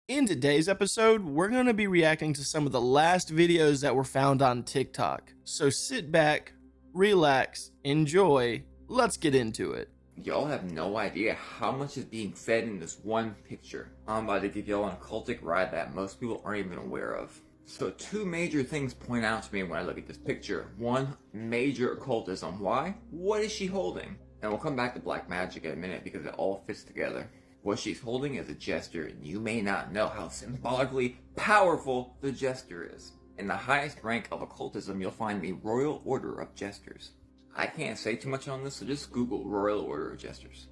In today's episode, we're going to be reacting to some of the last videos that were found on TikTok. So sit back, relax, enjoy, let's get into it. Y'all have no idea how much is being fed in this one picture. I'm about to give y'all an occultic ride that most people aren't even aware of. So two major things point out to me when I look at this picture. One, major occultism. Why? What is she holding? And we'll come back to black magic in a minute because it all fits together. What she's holding is a jester, and you may not know how symbolically powerful the jester is. In the highest rank of occultism, you'll find the Royal Order of Jesters. I can't say too much on this, so just Google Royal Order of Jesters.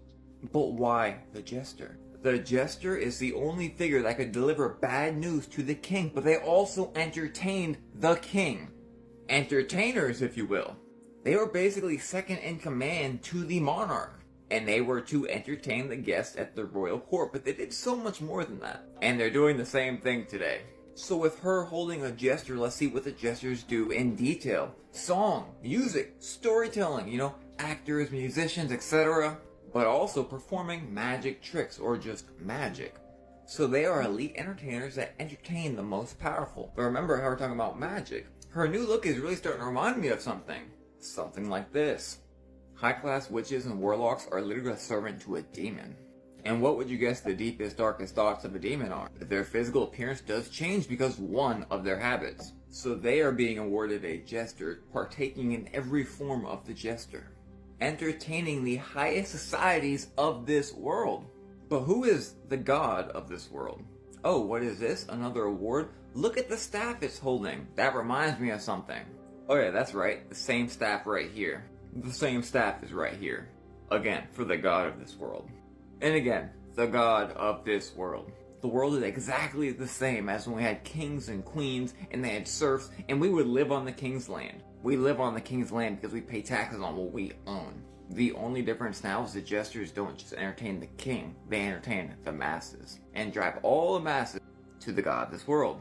But why the jester? The jester is the only figure that could deliver bad news to the king, but they also entertained the king. Entertainers, if you will. They were basically second in command to the monarch. And they were to entertain the guests at the royal court, but they did so much more than that. And they're doing the same thing today. So with her holding a jester, let's see what the jesters do in detail. Song, music, storytelling, actors, musicians, etc. But also performing magic tricks or just magic. So they are elite entertainers that entertain the most powerful. But remember how we're talking about magic. Her new look is really starting to remind me of something. Something like this. High-class witches and warlocks are literally a servant to a demon. And what would you guess the deepest, darkest thoughts of a demon are? Their physical appearance does change because one of their habits. So they are being awarded a jester, partaking in every form of the jester. Entertaining the highest societies of this world. But who is the god of this world? Oh, what is this? Another award? Look at the staff it's holding. That reminds me of something. Oh yeah, that's right. The same staff right here. The same staff is right here. Again, for the god of this world. And again, the god of this world. The world is exactly the same as when we had kings and queens and they had serfs and we would live on the king's land. We live on the king's land because we pay taxes on what we own. The only difference now is the jesters don't just entertain the king, they entertain the masses. And drive all the masses to the god of this world.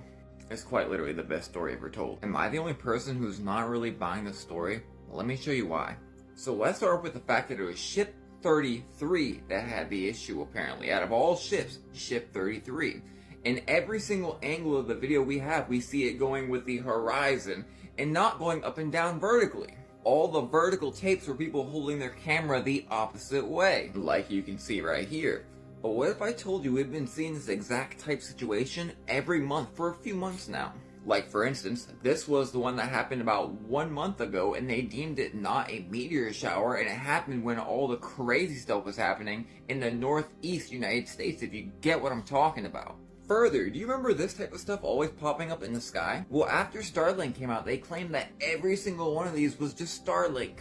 It's quite literally the best story ever told. Am I the only person who's not really buying this story? Well, let me show you why. So let's start with the fact that it was ship 33 that had the issue apparently. Out of all ships, ship 33. In every single angle of the video we see it going with the horizon and not going up and down vertically. All the vertical tapes were people holding their camera the opposite way, like you can see right here. But what if I told you we've been seeing this exact type situation every month for a few months now? Like for instance, this was the one that happened about 1 month ago and they deemed it not a meteor shower, and it happened when all the crazy stuff was happening in the northeast United States, if you get what I'm talking about. Further, do you remember this type of stuff always popping up in the sky? Well, after Starlink came out, they claimed that every single one of these was just Starlink.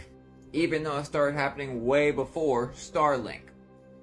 Even though it started happening way before Starlink.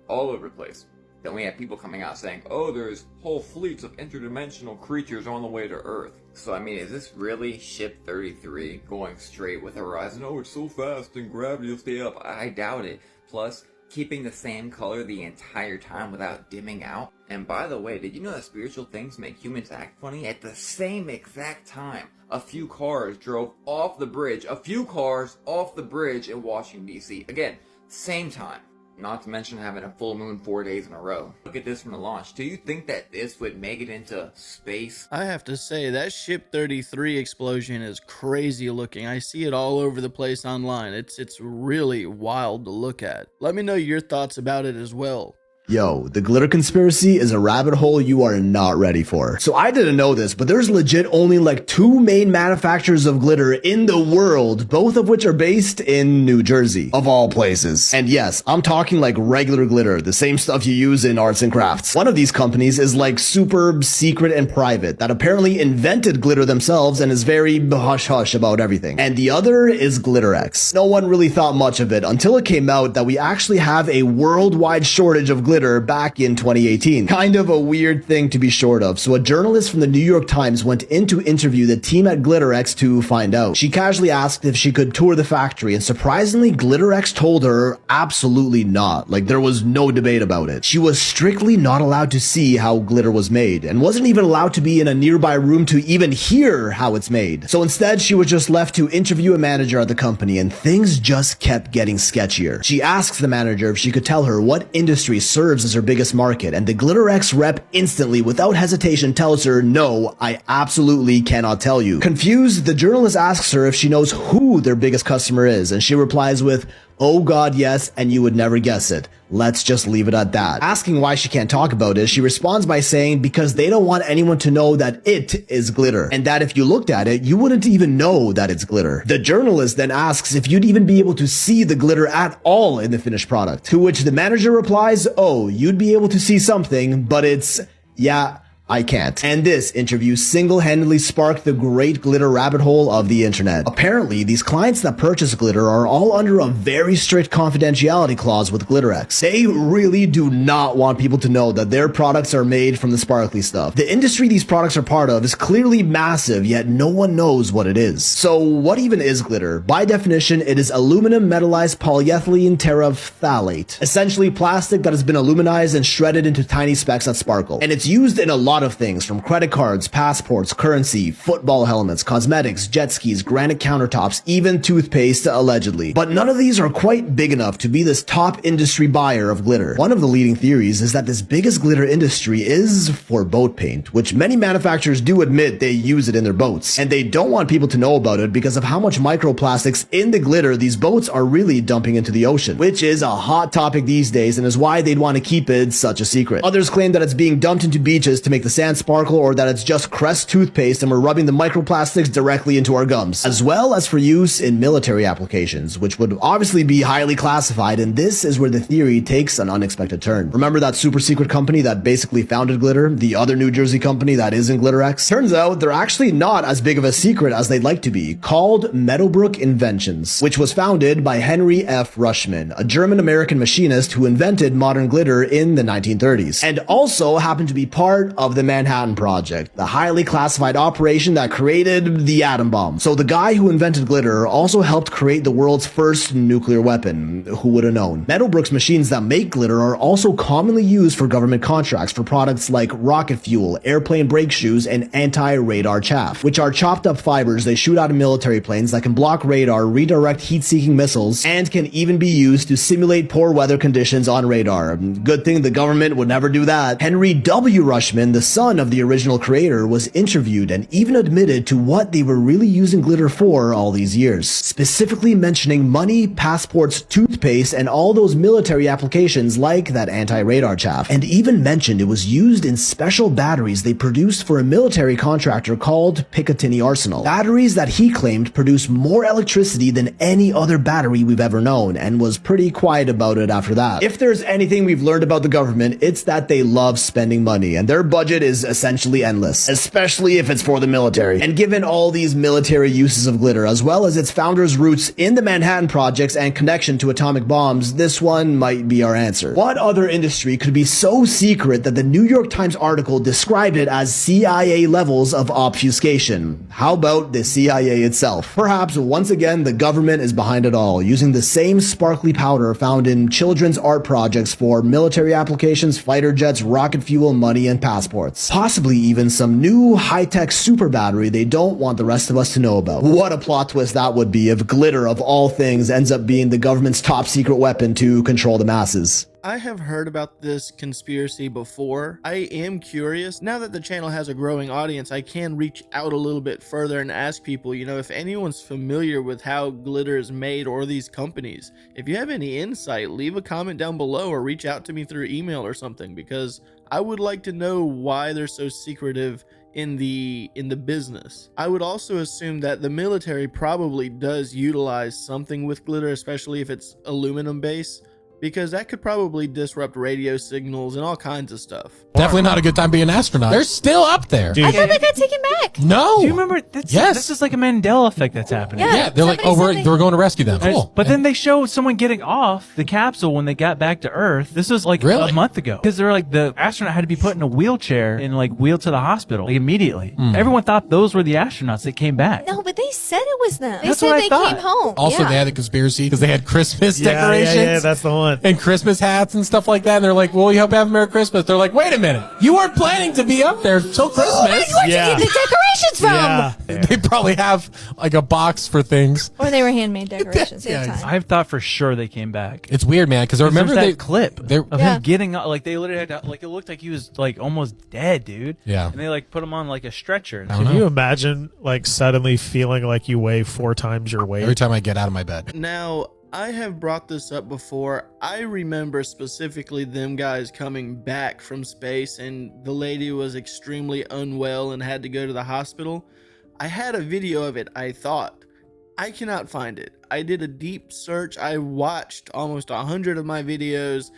All over the place. Then we have people coming out saying, oh, there's whole fleets of interdimensional creatures on the way to Earth. So I mean, is this really ship 33 going straight with horizon? Oh, it's so fast and gravity will stay up. I doubt it. Plus, keeping the same color the entire time without dimming out. And by the way, did you know that spiritual things make humans act funny? At the same exact time, a few cars drove off the bridge. A few cars off the bridge in Washington, D.C. Again, same time. Not to mention having a full moon 4 days in a row. Look at this from the launch. Do you think that this would make it into space? I have to say, that ship 33 explosion is crazy looking. I see it all over the place online. It's really wild to look at. Let me know your thoughts about it as well. Yo, the glitter conspiracy is a rabbit hole you are not ready for. So I didn't know this, but there's legit only like 2 main manufacturers of glitter in the world, both of which are based in New Jersey, of all places. And yes, I'm talking like regular glitter, the same stuff you use in arts and crafts. One of these companies is like super secret and private, that apparently invented glitter themselves and is very hush-hush about everything. And the other is GlitterX. No one really thought much of it until it came out that we actually have a worldwide shortage of glitter back in 2018. Kind of a weird thing to be short of. So a journalist from the New York Times went in to interview the team at GlitterX to find out. She casually asked if she could tour the factory, and surprisingly, GlitterX told her absolutely not. Like, there was no debate about it. She was strictly not allowed to see how glitter was made, and wasn't even allowed to be in a nearby room to even hear how it's made. So instead, she was just left to interview a manager at the company, and things just kept getting sketchier. She asks the manager if she could tell her what industry certain serves as her biggest market, and the GlitterX rep instantly, without hesitation, tells her, "No, I absolutely cannot tell you." Confused, the journalist asks her if she knows who their biggest customer is, and she replies with, "Oh God, yes, and you would never guess it. Let's just leave it at that." Asking why she can't talk about it, she responds by saying because they don't want anyone to know that it is glitter, and that if you looked at it, you wouldn't even know that it's glitter. The journalist then asks if you'd even be able to see the glitter at all in the finished product, to which the manager replies, "Oh, you'd be able to see something, but it's, yeah, I can't." And this interview single-handedly sparked the great glitter rabbit hole of the internet. Apparently, these clients that purchase glitter are all under a very strict confidentiality clause with GlitterX. They really do not want people to know that their products are made from the sparkly stuff. The industry these products are part of is clearly massive, yet no one knows what it is. So what even is glitter? By definition, it is aluminum metallized polyethylene terephthalate, essentially plastic that has been aluminized and shredded into tiny specks that sparkle. And it's used in a lot of things, from credit cards, passports, currency, football helmets, cosmetics, jet skis, granite countertops, even toothpaste, allegedly. But none of these are quite big enough to be this top industry buyer of glitter. One of the leading theories is that this biggest glitter industry is for boat paint, which many manufacturers do admit they use it in their boats. And they don't want people to know about it because of how much microplastics in the glitter these boats are really dumping into the ocean, which is a hot topic these days and is why they'd want to keep it such a secret. Others claim that it's being dumped into beaches to make the sand sparkle, or that it's just Crest toothpaste and we're rubbing the microplastics directly into our gums, as well as for use in military applications, which would obviously be highly classified, and this is where the theory takes an unexpected turn. Remember that super secret company that basically founded glitter, the other New Jersey company that isn't GlitterX? Turns out they're actually not as big of a secret as they'd like to be, called Meadowbrook Inventions, which was founded by Henry F. Rushman, a German-American machinist who invented modern glitter in the 1930s, and also happened to be part of the Manhattan Project, the highly classified operation that created the atom bomb. So the guy who invented glitter also helped create the world's first nuclear weapon. Who would have known? Meadowbrook's machines that make glitter are also commonly used for government contracts for products like rocket fuel, airplane brake shoes, and anti-radar chaff, which are chopped up fibers they shoot out of military planes that can block radar, redirect heat-seeking missiles, and can even be used to simulate poor weather conditions on radar. Good thing the government would never do that. Henry W. Rushman, the son of the original creator, was interviewed and even admitted to what they were really using glitter for all these years, specifically mentioning money, passports, toothpaste, and all those military applications like that anti-radar chaff, and even mentioned it was used in special batteries they produced for a military contractor called Picatinny Arsenal. Batteries that he claimed produce more electricity than any other battery we've ever known, and was pretty quiet about it after that. If there's anything we've learned about the government, it's that they love spending money, and their budget is essentially endless, especially if it's for the military. And given all these military uses of glitter, as well as its founder's roots in the Manhattan Projects and connection to atomic bombs, this one might be our answer. What other industry could be so secret that the New York Times article described it as CIA levels of obfuscation? How about the CIA itself? Perhaps once again the government is behind it all, using the same sparkly powder found in children's art projects for military applications, fighter jets, rocket fuel, money, and passports. Possibly even some new high-tech super battery they don't want the rest of us to know about. What a plot twist that would be if glitter, of all things, ends up being the government's top secret weapon to control the masses. I have heard about this conspiracy before. I am curious. Now that the channel has a growing audience, I can reach out a little bit further and ask people, if anyone's familiar with how glitter is made or these companies. If you have any insight, leave a comment down below or reach out to me through email or something, because I would like to know why they're so secretive in the business. I would also assume that the military probably does utilize something with glitter, especially if it's aluminum based, because that could probably disrupt radio signals and all kinds of stuff. Definitely not a good time being an astronaut. They're still up there. Dude. I thought they got taken back. No. Do you remember? Yes. This is like a Mandela effect that's happening. Yeah. Yeah, they're like, we're going to rescue them. Cool. But then they show someone getting off the capsule when they got back to Earth. This was like Really? a month ago. Because they're like, the astronaut had to be put in a wheelchair and like wheeled to the hospital like immediately. Everyone thought those were the astronauts that came back. No, but they said it was them. They That's said what I they thought. came home. Also, yeah. they had a conspiracy because they had Christmas decorations. Yeah, that's the one. month. And Christmas hats and stuff like that. And they're like, well, we hope you have a Merry Christmas. They're like, wait a minute. You weren't planning to be up there till Christmas. Where'd you get the decorations from? Yeah. They probably have like a box for things. Or they were handmade decorations. Yeah, Time. I've thought for sure they came back. It's weird, man, because I remember There's they that clip they're- of Yeah. him getting up. Like they literally had to, like it looked like he was like almost dead, dude. Yeah. And they like put him on like a stretcher. I don't Can know. you imagine like suddenly feeling like you weigh 4 times your weight? Every time I get out of my bed. Now, I have brought this up before. I remember specifically them guys coming back from space and the lady was extremely unwell and had to go to the hospital. I had a video of it, I thought. I cannot find it. I did a deep search. I watched almost 100 of my videos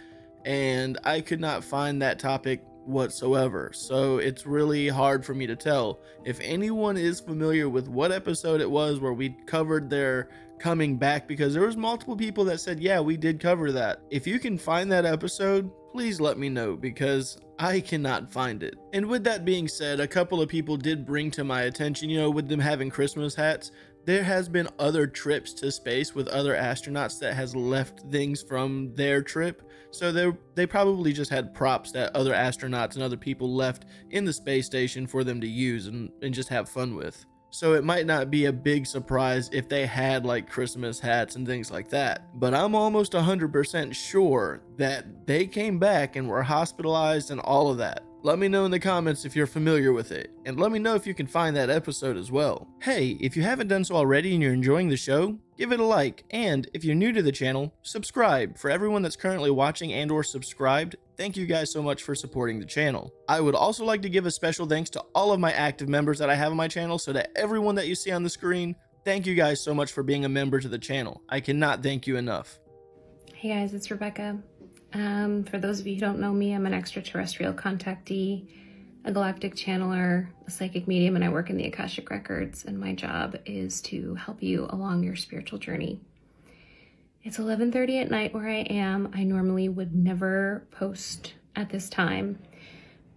and I could not find that topic whatsoever. So it's really hard for me to tell. If anyone is familiar with what episode it was where we covered their coming back, because there was multiple people that said, yeah, we did cover that. If you can find that episode, please let me know because I cannot find it. And with that being said, a couple of people did bring to my attention, you know, with them having Christmas hats, there has been other trips to space with other astronauts that has left things from their trip. So they probably just had props that other astronauts and other people left in the space station for them to use and just have fun with. So it might not be a big surprise if they had like Christmas hats and things like that. But I'm almost 100% sure that they came back and were hospitalized and all of that. Let me know in the comments if you're familiar with it, and let me know if you can find that episode as well. Hey, if you haven't done so already and you're enjoying the show, give it a like, and if you're new to the channel, subscribe. For everyone that's currently watching and or subscribed, thank you guys so much for supporting the channel. I would also like to give a special thanks to all of my active members that I have on my channel, so to everyone that you see on the screen, thank you guys so much for being a member to the channel. I cannot thank you enough. Hey guys, it's Rebecca. For those of you who don't know me, I'm an extraterrestrial contactee, a galactic channeler, a psychic medium, and I work in the Akashic Records, and my job is to help you along your spiritual journey. It's 11:30 at night where I am. I normally would never post at this time,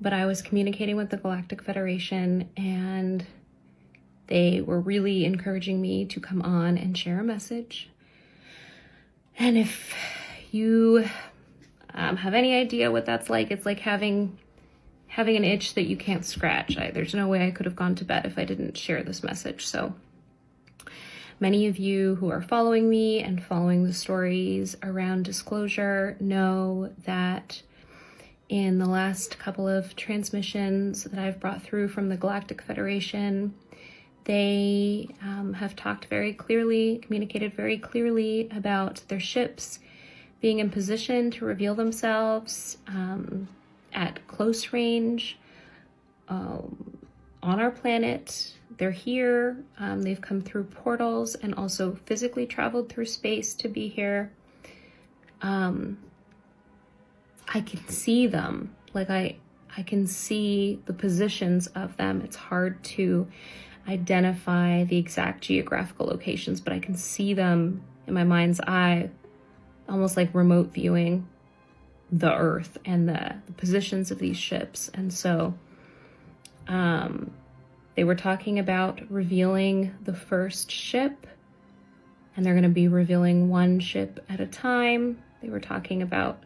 but I was communicating with the Galactic Federation, and they were really encouraging me to come on and share a message. And if you have any idea what that's like, it's like having an itch that you can't scratch. There's no way I could have gone to bed if I didn't share this message. So many of you who are following me and following the stories around disclosure know that in the last couple of transmissions that I've brought through from the Galactic Federation, they have talked very clearly, communicated very clearly about their ships being in position to reveal themselves at close range on our planet. They're here. They've come through portals and also physically traveled through space to be here. I can see them. Like I can see the positions of them. It's hard to identify the exact geographical locations, but I can see them in my mind's eye, almost like remote viewing the Earth and the positions of these ships. And so they were talking about revealing the first ship, and they're going to be revealing one ship at a time. They were talking about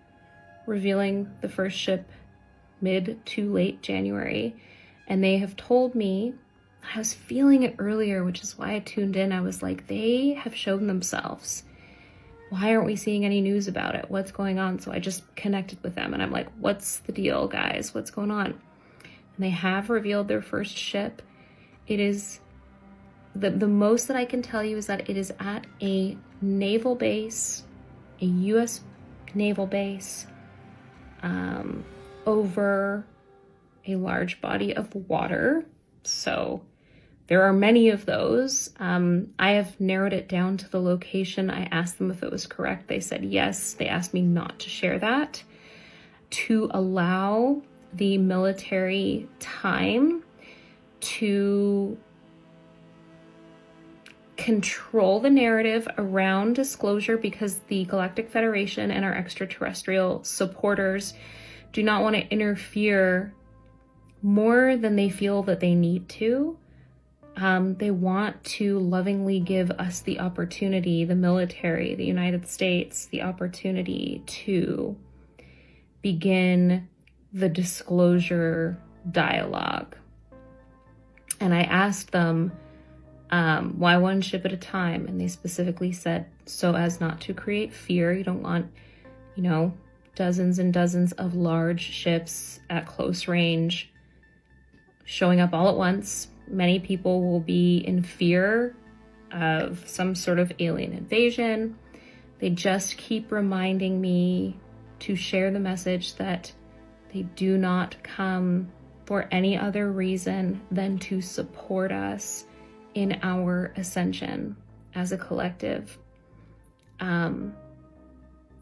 revealing the first ship mid to late January, and they have told me, I was feeling it earlier, which is why I tuned in. I was like, they have shown themselves. Why aren't we seeing any news about it? What's going on? So I just connected with them and I'm like, what's the deal, guys? What's going on? And they have revealed their first ship. It is, the most that I can tell you is that it is at a naval base, a U.S. naval base, over a large body of water. So there are many of those. I have narrowed it down to the location. I asked them if it was correct. They said yes. They asked me not to share that to allow the military time to control the narrative around disclosure, because the Galactic Federation and our extraterrestrial supporters do not want to interfere more than they feel that they need to They want to lovingly give us the opportunity, the military, the United States, the opportunity to begin the disclosure dialogue. And I asked them, why one ship at a time? And they specifically said, so as not to create fear. You don't want, dozens and dozens of large ships at close range showing up all at once. Many people will be in fear of some sort of alien invasion. They just keep reminding me to share the message that they do not come for any other reason than to support us in our ascension as a collective.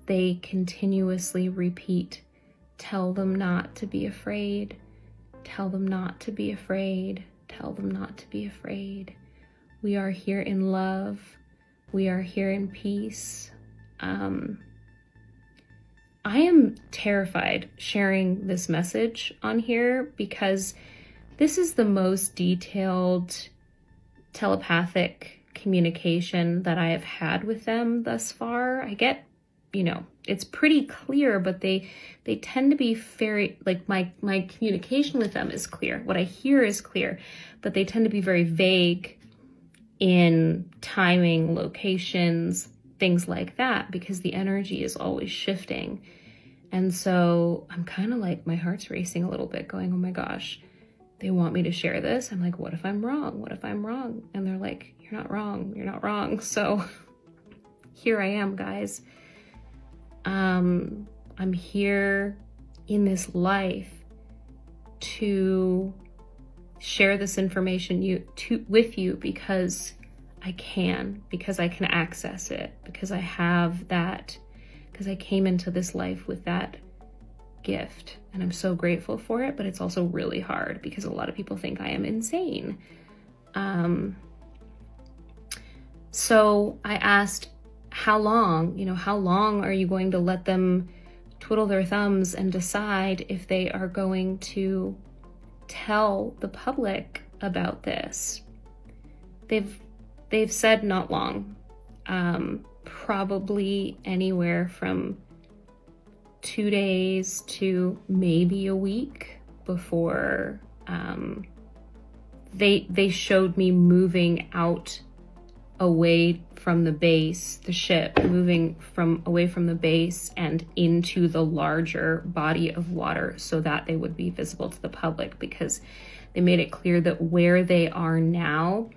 They continuously repeat, tell them not to be afraid, tell them not to be afraid, tell them not to be afraid. We are here in love. We are here in peace. I am terrified sharing this message on here because this is the most detailed telepathic communication that I have had with them thus far. I get, it's pretty clear, but they tend to be very, like my communication with them is clear. What I hear is clear, but they tend to be very vague in timing, locations, things like that, because the energy is always shifting. And so I'm kind of like, my heart's racing a little bit going, oh my gosh, they want me to share this. I'm like, what if I'm wrong? What if I'm wrong? And they're like, you're not wrong. You're not wrong. So here I am, guys. I'm here in this life to share this information with you because I can access it, because I have that, because I came into this life with that gift, and I'm so grateful for it. But it's also really hard because a lot of people think I am insane. So I asked, how long are you going to let them twiddle their thumbs and decide if they are going to tell the public about this? They've said not long, probably anywhere from 2 days to maybe a week before they showed me moving out away from the base, the ship moving away from the base and into the larger body of water so that they would be visible to the public, because they made it clear that where they are now,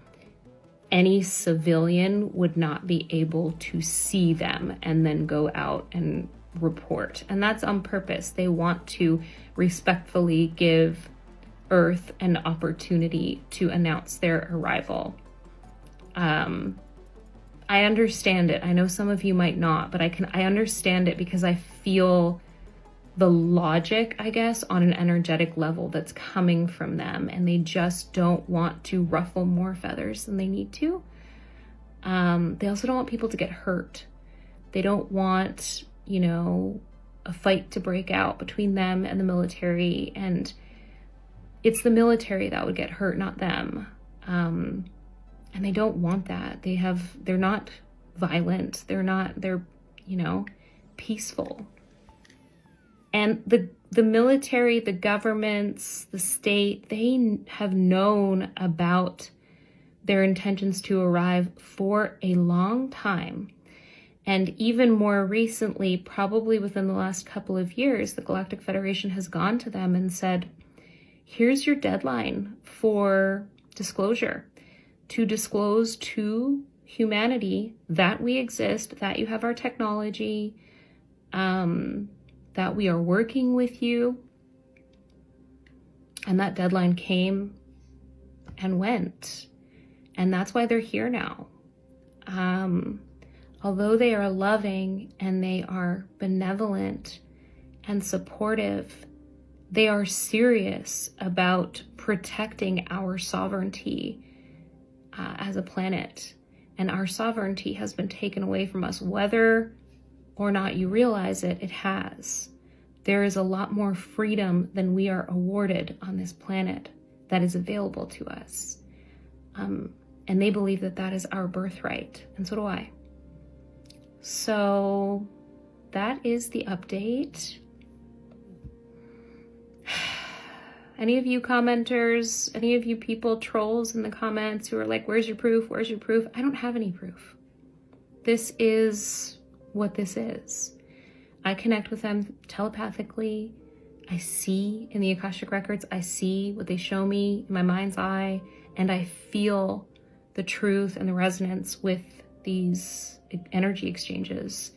any civilian would not be able to see them and then go out and report. And that's on purpose. They want to respectfully give Earth an opportunity to announce their arrival. I understand it. I know some of you might not, but I understand it because I feel the logic, I guess, on an energetic level that's coming from them, and they just don't want to ruffle more feathers than they need to. They also don't want people to get hurt. They don't want, a fight to break out between them and the military, and it's the military that would get hurt, not them. And they don't want that. They're not violent. They're peaceful. And the military, the governments, the state, they have known about their intentions to arrive for a long time. And even more recently, probably within the last couple of years, the Galactic Federation has gone to them and said, here's your deadline for disclosure. To disclose to humanity that we exist, that you have our technology, that we are working with you. And that deadline came and went. And that's why they're here now. Although they are loving and they are benevolent and supportive, they are serious about protecting our sovereignty as a planet. And our sovereignty has been taken away from us. Whether or not you realize it, it has. There is a lot more freedom than we are awarded on this planet that is available to us. And they believe that that is our birthright, and so do I. So that is the update. Any of you commenters, any of you people, trolls in the comments who are like, where's your proof? Where's your proof? I don't have any proof. This is what this is. I connect with them telepathically. I see in the Akashic Records, I see what they show me in my mind's eye, and I feel the truth and the resonance with these energy exchanges.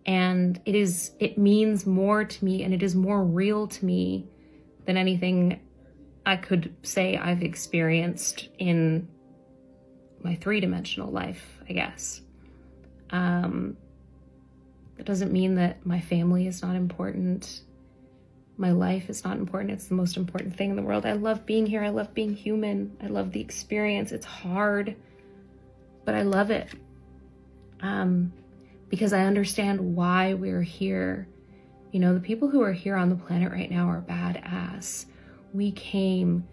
And it means more to me, and it is more real to me than anything I could say I've experienced in my three-dimensional life, I guess. That doesn't mean that my family is not important. My life is not important. It's the most important thing in the world. I love being here. I love being human. I love the experience. It's hard, but I love it. Because I understand why we're here. You know, the people who are here on the planet right now are badass. We came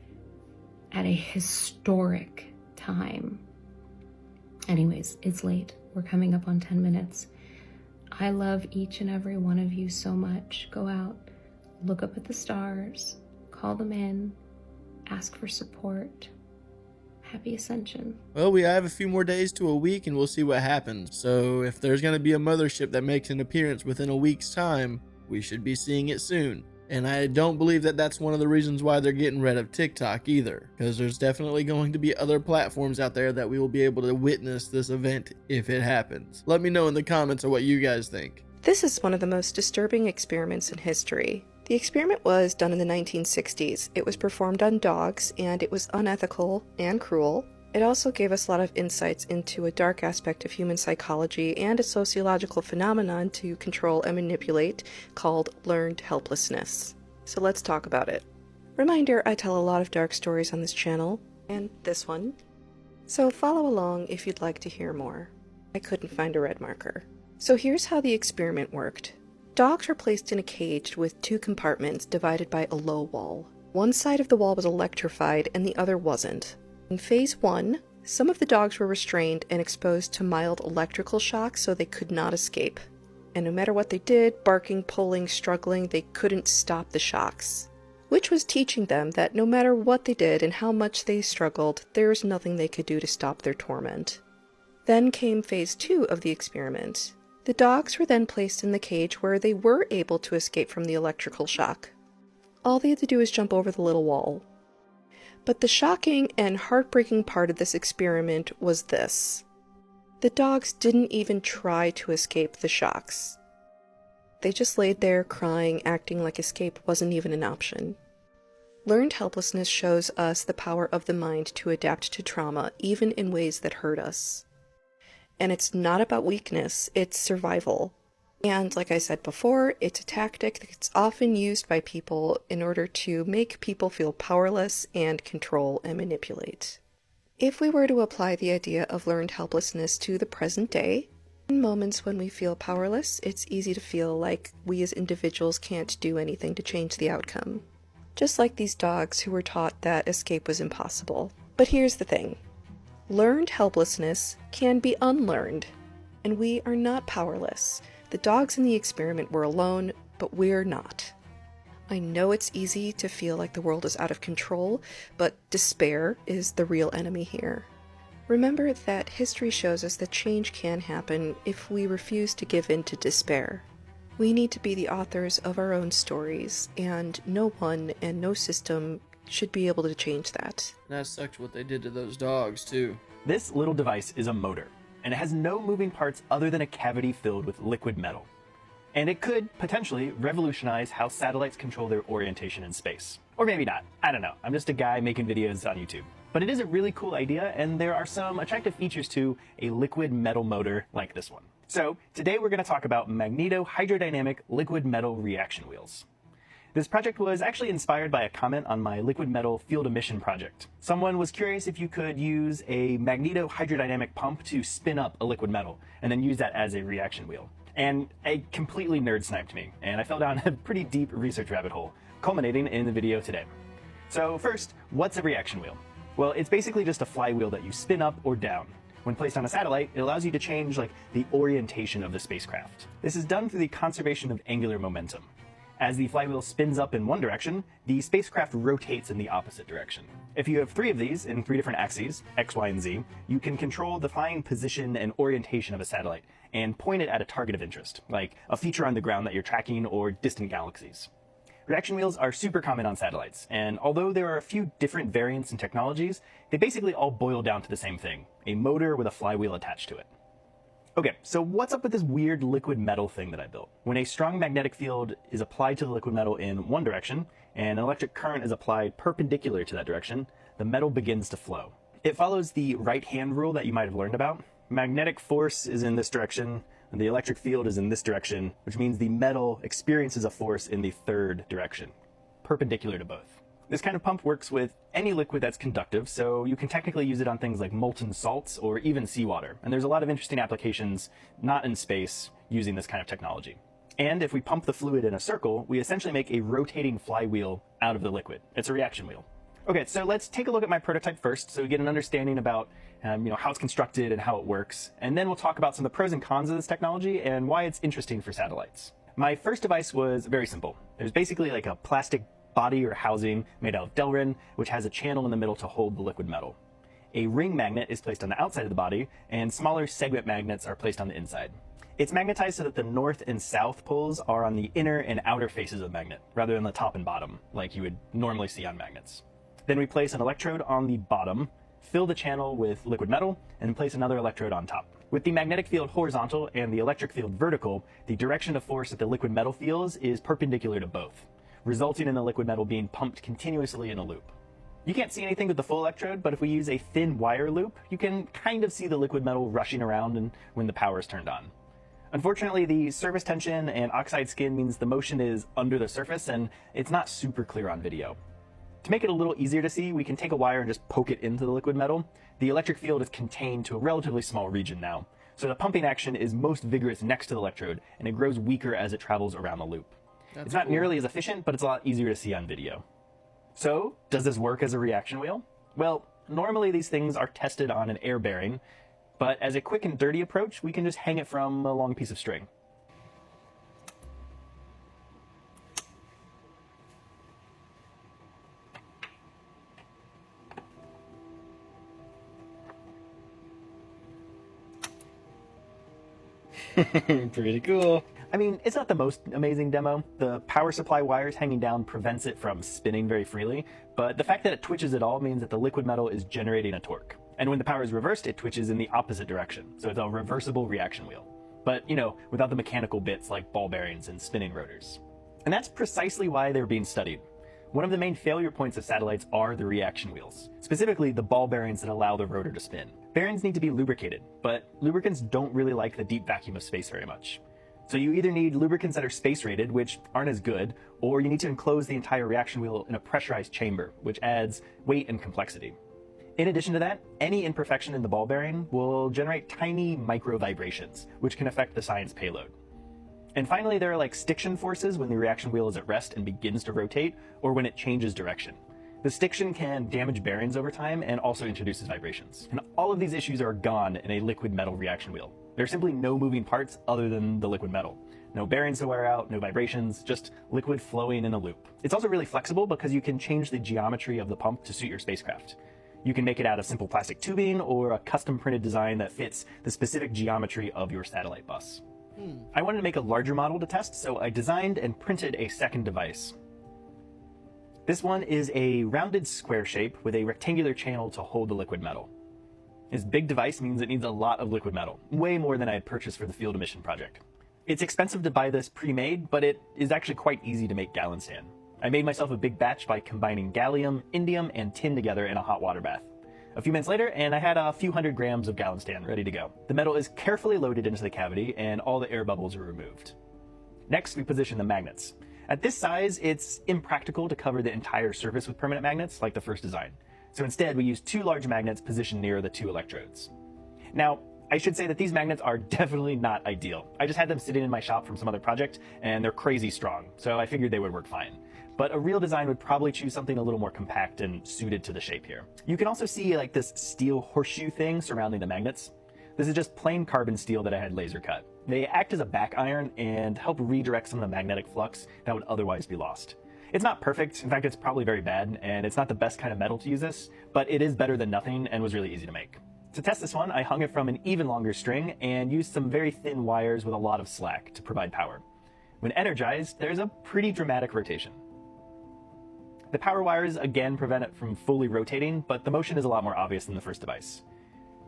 at a historic time. Anyways, it's late. We're coming up on 10 minutes. I love each and every one of you so much. Go out, look up at the stars, call them in, ask for support. Happy ascension. Well, we have a few more days to a week and we'll see what happens. So if there's going to be a mothership that makes an appearance within a week's time, we should be seeing it soon. And I don't believe that that's one of the reasons why they're getting rid of TikTok either, because there's definitely going to be other platforms out there that we will be able to witness this event if it happens. Let me know in the comments of what you guys think. This is one of the most disturbing experiments in history. The experiment was done in the 1960s. It was performed on dogs, and it was unethical and cruel. It also gave us a lot of insights into a dark aspect of human psychology and a sociological phenomenon to control and manipulate called learned helplessness. So let's talk about it. Reminder, I tell a lot of dark stories on this channel, and this one. So follow along if you'd like to hear more. I couldn't find a red marker. So here's how the experiment worked. Dogs were placed in a cage with two compartments divided by a low wall. One side of the wall was electrified and the other wasn't. In phase 1, some of the dogs were restrained and exposed to mild electrical shocks so they could not escape. And no matter what they did, barking, pulling, struggling, they couldn't stop the shocks. Which was teaching them that no matter what they did and how much they struggled, there was nothing they could do to stop their torment. Then came phase 2 of the experiment. The dogs were then placed in the cage where they were able to escape from the electrical shock. All they had to do was jump over the little wall. But the shocking and heartbreaking part of this experiment was this. The dogs didn't even try to escape the shocks. They just laid there crying, acting like escape wasn't even an option. Learned helplessness shows us the power of the mind to adapt to trauma, even in ways that hurt us. And it's not about weakness, it's survival. And like I said before, it's a tactic that's often used by people in order to make people feel powerless and control and manipulate. If we were to apply the idea of learned helplessness to the present day, in moments when we feel powerless, it's easy to feel like we as individuals can't do anything to change the outcome. Just like these dogs who were taught that escape was impossible. But here's the thing. Learned helplessness can be unlearned, and we are not powerless. The dogs in the experiment were alone, but we're not. I know it's easy to feel like the world is out of control, but despair is the real enemy here. Remember that history shows us that change can happen if we refuse to give in to despair. We need to be the authors of our own stories, and no one and no system should be able to change that. That sucks what they did to those dogs, too. This little device is a motor, and it has no moving parts other than a cavity filled with liquid metal. And it could, potentially, revolutionize how satellites control their orientation in space. Or maybe not. I don't know. I'm just a guy making videos on YouTube. But it is a really cool idea, and there are some attractive features to a liquid metal motor like this one. So, today we're going to talk about magneto-hydrodynamic liquid metal reaction wheels. This project was actually inspired by a comment on my liquid metal field emission project. Someone was curious if you could use a magneto-hydrodynamic pump to spin up a liquid metal, and then use that as a reaction wheel. And it completely nerd sniped me, and I fell down a pretty deep research rabbit hole, culminating in the video today. So first, what's a reaction wheel? Well, it's basically just a flywheel that you spin up or down. When placed on a satellite, it allows you to change the orientation of the spacecraft. This is done through the conservation of angular momentum. As the flywheel spins up in one direction, the spacecraft rotates in the opposite direction. If you have 3 of these in 3 different axes, X, Y, and Z, you can control the flying position and orientation of a satellite and point it at a target of interest, like a feature on the ground that you're tracking or distant galaxies. Reaction wheels are super common on satellites, and although there are a few different variants and technologies, they basically all boil down to the same thing, a motor with a flywheel attached to it. Okay, so what's up with this weird liquid metal thing that I built? When a strong magnetic field is applied to the liquid metal in one direction, and an electric current is applied perpendicular to that direction, the metal begins to flow. It follows the right-hand rule that you might have learned about. Magnetic force is in this direction, and the electric field is in this direction, which means the metal experiences a force in the third direction, perpendicular to both. This kind of pump works with any liquid that's conductive, so you can technically use it on things like molten salts or even seawater. And there's a lot of interesting applications, not in space, using this kind of technology. And if we pump the fluid in a circle, we essentially make a rotating flywheel out of the liquid. It's a reaction wheel. Okay, so let's take a look at my prototype first so we get an understanding about how it's constructed and how it works. And then we'll talk about some of the pros and cons of this technology and why it's interesting for satellites. My first device was very simple. There's basically like a plastic body or housing made out of Delrin, which has a channel in the middle to hold the liquid metal. A ring magnet is placed on the outside of the body, and smaller segment magnets are placed on the inside. It's magnetized so that the north and south poles are on the inner and outer faces of the magnet, rather than the top and bottom, like you would normally see on magnets. Then we place an electrode on the bottom, fill the channel with liquid metal, and place another electrode on top. With the magnetic field horizontal and the electric field vertical, the direction of force that the liquid metal feels is perpendicular to both, resulting in the liquid metal being pumped continuously in a loop. You can't see anything with the full electrode, but if we use a thin wire loop, you can kind of see the liquid metal rushing around and when the power is turned on. Unfortunately, the surface tension and oxide skin means the motion is under the surface and it's not super clear on video. To make it a little easier to see, we can take a wire and just poke it into the liquid metal. The electric field is contained to a relatively small region now, so the pumping action is most vigorous next to the electrode, and it grows weaker as it travels around the loop. It's not nearly as efficient, but it's a lot easier to see on video. So, does this work as a reaction wheel? Well, normally these things are tested on an air bearing, but as a quick and dirty approach, we can just hang it from a long piece of string. Pretty cool. I mean, it's not the most amazing demo. The power supply wires hanging down prevents it from spinning very freely, but the fact that it twitches at all means that the liquid metal is generating a torque. And when the power is reversed, it twitches in the opposite direction. So it's a reversible reaction wheel. But, without the mechanical bits like ball bearings and spinning rotors. And that's precisely why they're being studied. One of the main failure points of satellites are the reaction wheels, specifically the ball bearings that allow the rotor to spin. Bearings need to be lubricated, but lubricants don't really like the deep vacuum of space very much. So you either need lubricants that are space rated, which aren't as good, or you need to enclose the entire reaction wheel in a pressurized chamber, which adds weight and complexity. In addition to that, any imperfection in the ball bearing will generate tiny micro vibrations, which can affect the science payload. And finally, there are stiction forces when the reaction wheel is at rest and begins to rotate, or when it changes direction. The stiction can damage bearings over time and also introduces vibrations. And all of these issues are gone in a liquid metal reaction wheel. There are simply no moving parts other than the liquid metal. No bearings to wear out, no vibrations, just liquid flowing in a loop. It's also really flexible because you can change the geometry of the pump to suit your spacecraft. You can make it out of simple plastic tubing or a custom printed design that fits the specific geometry of your satellite bus. I wanted to make a larger model to test, so I designed and printed a second device. This one is a rounded square shape with a rectangular channel to hold the liquid metal. This big device means it needs a lot of liquid metal, way more than I had purchased for the field emission project. It's expensive to buy this pre-made, but it is actually quite easy to make gallon stand. I made myself a big batch by combining gallium, indium, and tin together in a hot water bath. A few minutes later, and I had a few hundred grams of gallon stand ready to go. The metal is carefully loaded into the cavity, and all the air bubbles are removed. Next, we position the magnets. At this size, it's impractical to cover the entire surface with permanent magnets like the first design. So instead, we use 2 large magnets positioned near the 2 electrodes. Now, I should say that these magnets are definitely not ideal. I just had them sitting in my shop from some other project, and they're crazy strong, so I figured they would work fine. but a real design would probably choose something a little more compact and suited to the shape here. You can also see like this steel horseshoe thing surrounding the magnets. This is just plain carbon steel that I had laser cut. They act as a back iron and help redirect some of the magnetic flux that would otherwise be lost. It's not perfect, in fact it's probably very bad, and it's not the best kind of metal to use this, but it is better than nothing and was really easy to make. To test this one, I hung it from an even longer string and used some very thin wires with a lot of slack to provide power. When energized, there's a pretty dramatic rotation. The power wires again prevent it from fully rotating, but the motion is a lot more obvious than the first device.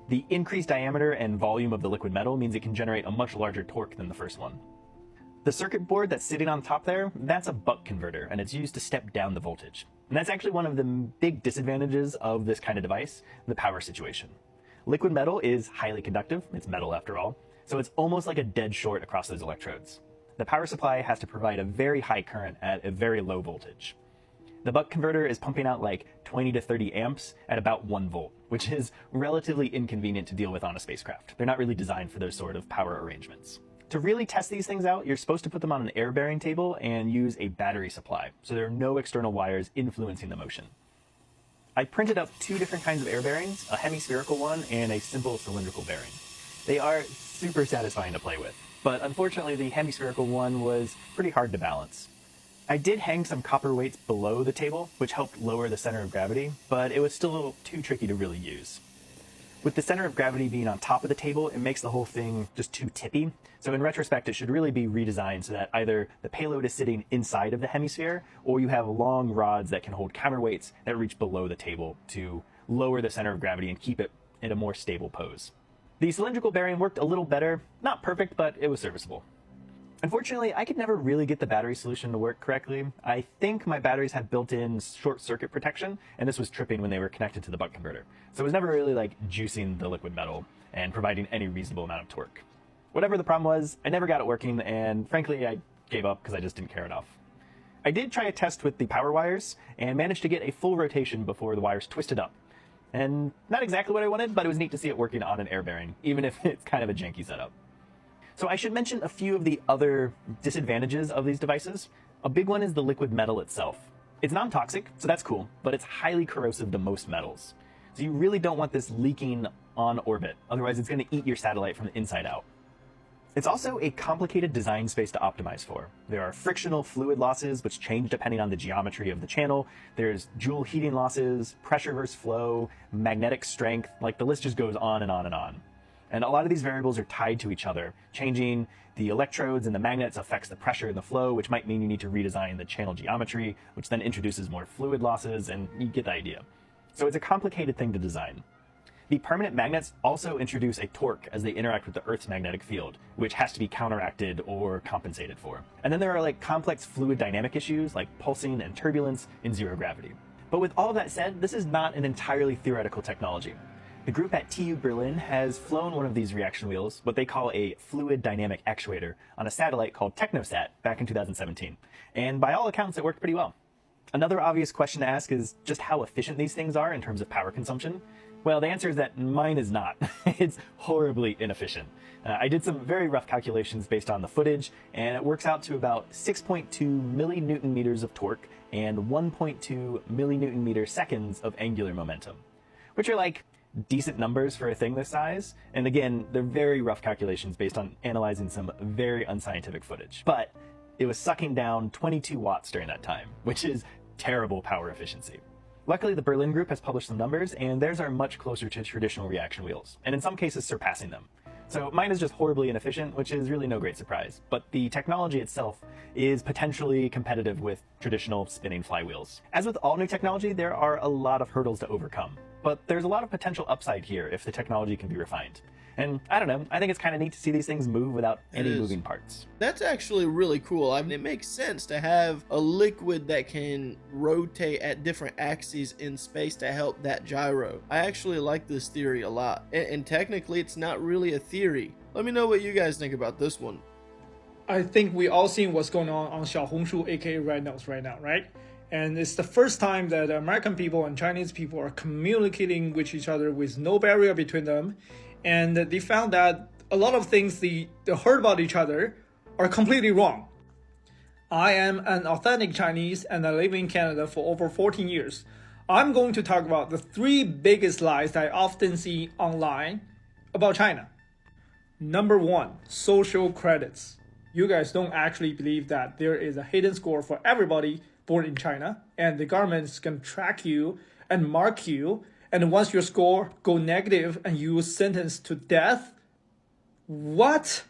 The increased diameter and volume of the liquid metal means it can generate a much larger torque than the first one. The circuit board that's sitting on top there, that's a buck converter, and it's used to step down the voltage. And that's actually one of the big disadvantages of this kind of device, the power situation. Liquid metal is highly conductive, it's metal after all, so it's almost like a dead short across those electrodes. The power supply has to provide a very high current at a very low voltage. The buck converter is pumping out like 20 to 30 amps at about 1 volt, which is relatively inconvenient to deal with on a spacecraft. They're not really designed for those sort of power arrangements. To really test these things out, you're supposed to put them on an air bearing table and use a battery supply, so there are no external wires influencing the motion. I printed up 2 different kinds of air bearings, a hemispherical one and a simple cylindrical bearing. They are super satisfying to play with, but unfortunately the hemispherical one was pretty hard to balance. I did hang some copper weights below the table, which helped lower the center of gravity, but it was still a little too tricky to really use. With the center of gravity being on top of the table, it makes the whole thing just too tippy. So in retrospect, it should really be redesigned so that either the payload is sitting inside of the hemisphere, or you have long rods that can hold counterweights that reach below the table to lower the center of gravity and keep it in a more stable pose. The cylindrical bearing worked a little better, not perfect, but it was serviceable. Unfortunately, I could never really get the battery solution to work correctly. I think my batteries had built-in short circuit protection, and this was tripping when they were connected to the buck converter. So it was never really like juicing the liquid metal and providing any reasonable amount of torque. Whatever the problem was, I never got it working, and frankly, I gave up because I just didn't care enough. I did try a test with the power wires and managed to get a full rotation before the wires twisted up. And not exactly what I wanted, but it was neat to see it working on an air bearing, even if it's kind of a janky setup. So I should mention a few of the other disadvantages of these devices. A big one is the liquid metal itself. It's non-toxic, so that's cool, but it's highly corrosive to most metals. So you really don't want this leaking on orbit, otherwise it's going to eat your satellite from the inside out. It's also a complicated design space to optimize for. There are frictional fluid losses, which change depending on the geometry of the channel. There's Joule heating losses, pressure versus flow, magnetic strength, like the list just goes on and on and on. And a lot of these variables are tied to each other. Changing the electrodes and the magnets affects the pressure and the flow, which might mean you need to redesign the channel geometry, which then introduces more fluid losses, and you get the idea. So it's a complicated thing to design. The permanent magnets also introduce a torque as they interact with the Earth's magnetic field, which has to be counteracted or compensated for. And then there are like complex fluid dynamic issues like pulsing and turbulence in zero gravity. But with all of that said, this is not an entirely theoretical technology. The group at TU Berlin has flown one of these reaction wheels, what they call a fluid dynamic actuator, on a satellite called TechnoSat back in 2017. And by all accounts, it worked pretty well. Another obvious question to ask is just how efficient these things are in terms of power consumption. Well, the answer is that mine is not. It's horribly inefficient. I did some very rough calculations based on the footage, and it works out to about 6.2 millinewton meters of torque and 1.2 millinewton meter seconds of angular momentum, which are like decent numbers for a thing this size. And again, they're very rough calculations based on analyzing some very unscientific footage. But it was sucking down 22 watts during that time, which is terrible power efficiency. Luckily, the Berlin group has published some numbers, and theirs are much closer to traditional reaction wheels, and in some cases surpassing them. So mine is just horribly inefficient, which is really no great surprise, but the technology itself is potentially competitive with traditional spinning flywheels. As with all new technology, there are a lot of hurdles to overcome, but there's a lot of potential upside here if the technology can be refined. And I don't know, I think it's kind of neat to see these things move without any moving parts. That's actually really cool. I mean, it makes sense to have a liquid that can rotate at different axes in space to help that gyro. I actually like this theory a lot. And technically, it's not really a theory. Let me know what you guys think about this one. I think we all seen what's going on Xiaohongshu, aka Red Notes right now, right? And it's the first time that American people and Chinese people are communicating with each other with no barrier between them. And they found that a lot of things they heard about each other are completely wrong. I am an authentic Chinese and I live in Canada for over 14 years. I'm going to talk about the 3 biggest lies that I often see online about China. Number 1, social credits. You guys don't actually believe that there is a hidden score for everybody born in China, and the government is going to track you and mark you, and once your score go negative and you sentenced to death? What?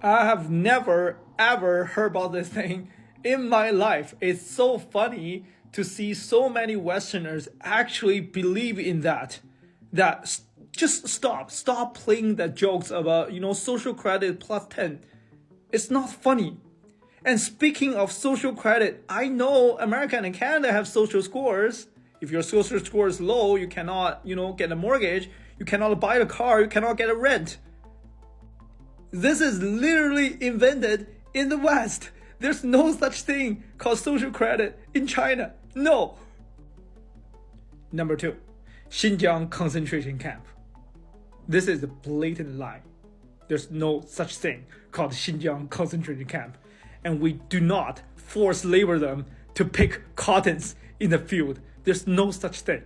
I have never ever heard about this thing in my life. It's so funny to see so many Westerners actually believe in that. Just stop playing the jokes about, social credit plus 10. It's not funny. And speaking of social credit, I know America and Canada have social scores. If your social score is low, you cannot, get a mortgage. You cannot buy a car. You cannot get a rent. This is literally invented in the West. There's no such thing called social credit in China. No. Number 2, Xinjiang concentration camp. This is a blatant lie. There's no such thing called Xinjiang concentration camp. And we do not force labor them to pick cottons in the field. There's no such thing.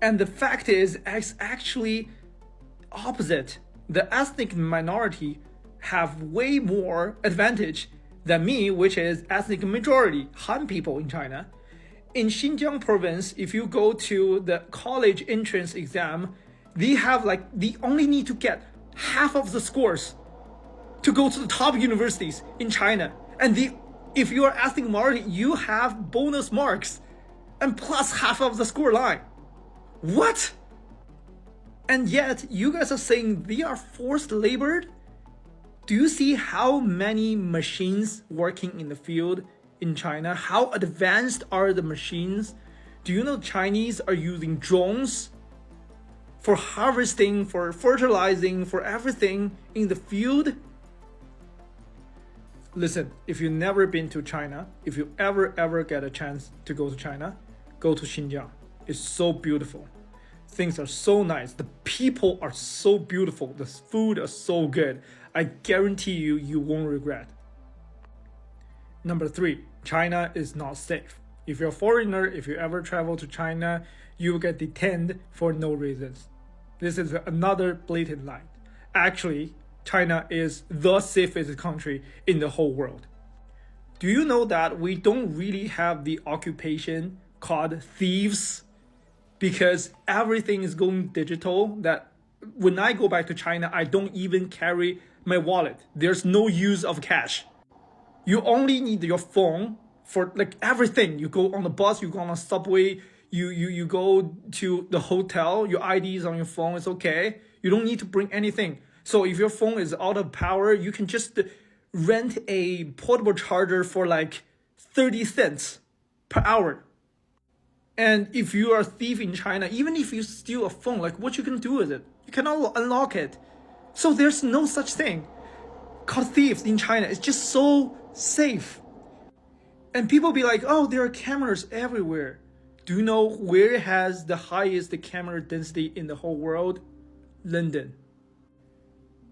And the fact is, it's actually opposite. The ethnic minority have way more advantage than me, which is ethnic majority, Han people in China. In Xinjiang province, if you go to the college entrance exam, they only need to get half of the scores to go to the top universities in China. And if you are ethnic minority, you have bonus marks and plus half of the score line. What? And yet, you guys are saying they are forced labored? Do you see how many machines working in the field in China? How advanced are the machines? Do you know Chinese are using drones for harvesting, for fertilizing, for everything in the field? Listen, if you've never been to China, if you ever get a chance to go to China, go to Xinjiang. It's so beautiful. Things are so nice. The people are so beautiful. The food is so good. I guarantee you won't regret. Number 3, China is not safe. If you're a foreigner, if you ever travel to China, you will get detained for no reasons. This is another blatant lie. Actually, China is the safest country in the whole world. Do you know that we don't really have the occupation called thieves? Because everything is going digital, that when I go back to China, I don't even carry my wallet. There's no use of cash. You only need your phone for everything. You go on the bus, you go on a subway, you go to the hotel, your ID is on your phone, it's okay. You don't need to bring anything. So if your phone is out of power, you can just rent a portable charger for 30 cents per hour. And if you are a thief in China, even if you steal a phone, what you can do with it? You cannot unlock it. So there's no such thing called thieves in China. It's just so safe. And people be like, oh, there are cameras everywhere. Do you know where has the highest camera density in the whole world? London.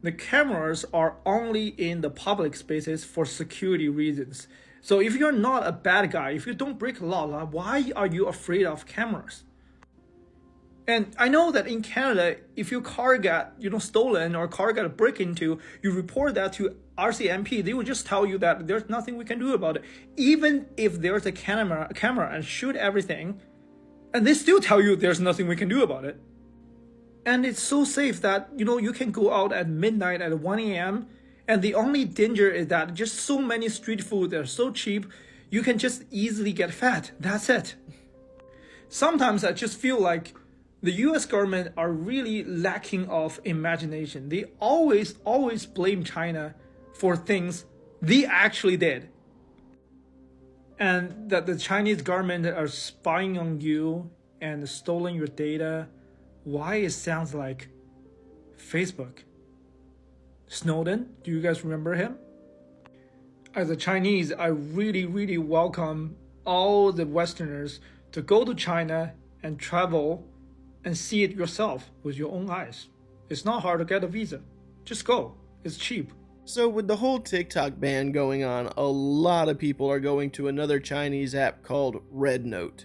The cameras are only in the public spaces for security reasons. So if you're not a bad guy, if you don't break a law, why are you afraid of cameras? And I know that in Canada, if your car got stolen or car got broken into, you report that to RCMP. They will just tell you that there's nothing we can do about it. Even if there's a camera and shoot everything, and they still tell you there's nothing we can do about it. And it's so safe that you can go out at midnight at 1 a.m. And the only danger is that just so many street food that are so cheap, you can just easily get fat. That's it. Sometimes I just feel like the US government are really lacking of imagination. They always blame China for things they actually did. And that the Chinese government are spying on you and stolen your data. Why it sounds like Facebook. Snowden, do you guys remember him? As a Chinese, I really welcome all the Westerners to go to China and travel and see it yourself with your own eyes. It's not hard to get a visa. Just go. It's cheap. So with the whole TikTok ban going on, a lot of people are going to another Chinese app called Red Note.